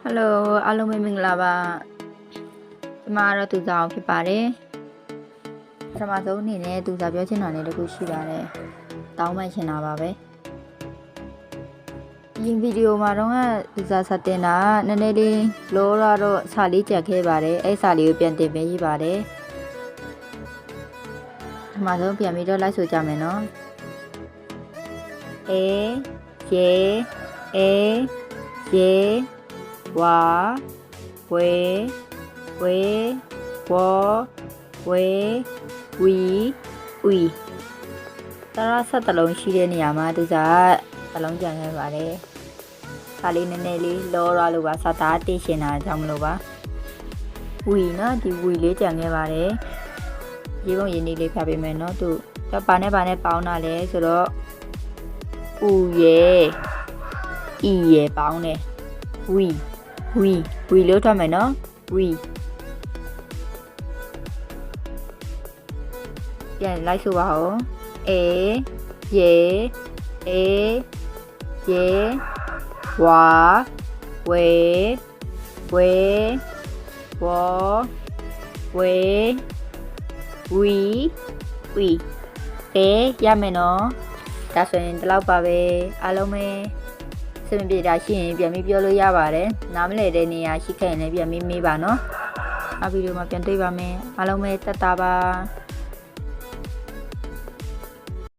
Hello အားလုံးပဲမင်္ဂလာပါကျမကတော့သူစားအောင်ဖြစ်ပါတယ်ပထမဆုံးအနေနဲ့သူစားပြောချင်တာလေးတစ်ခုရှိပါတယ်တောင်းပန်ချင်တာပါပဲဒီဗီဒီယိုမှာတော့သူစားဆက်တင်တာနည်းနည်းလေးလောလာတော့စာလေးကြက်ခဲ့ပါတယ်အဲ့စာလေးကိုပြန်တင်ပေးရပါတယ်ပထမဆုံးပြန်ပြီးတော့လိုက်ဆိုကြမယ်နော်ရေဝါဝေဝီတရဆက်တလုံးရှိတဲ့နေရာမှာသူစားတလုံးကြံခဲ့ပါတယ်စာလေးနည်းနည်းလေးလောရလို့ပါစာသားတင်ရှင်တာကြောင့်မလို့ပါဝီနော်ဒီဝီလေးကြံခဲ့ပါတယ်ရေပုံရင်းလေးဖျက်ပေးမယ်နော်သူတော့ဘာနဲ့ပေါင်းတာလဲဆိုတော့ဥရဲ့ဤရဲ့ပေါင်းတယ်ဝီလို့ထွက်မယ်နော်ဝီပြန်လိုက်ဆိုပါဦးရေဝါဝေဝီရမယ်နော်ဒါဆိုရင်ဒီလောက်ပါပဲအားလုံးပဲစမပြေတာရှိရင်ပြန်ပြီးပြောလို့ရပါတယ်နားမလည်တဲ့နေရာရှိခဲ့ရင်လည်းပြန်ပြီးမေးပါနော်နောက်ဗီဒီယိုမှာပြန်တွေ့ပါမယ်အားလုံးပဲတက်တာပါ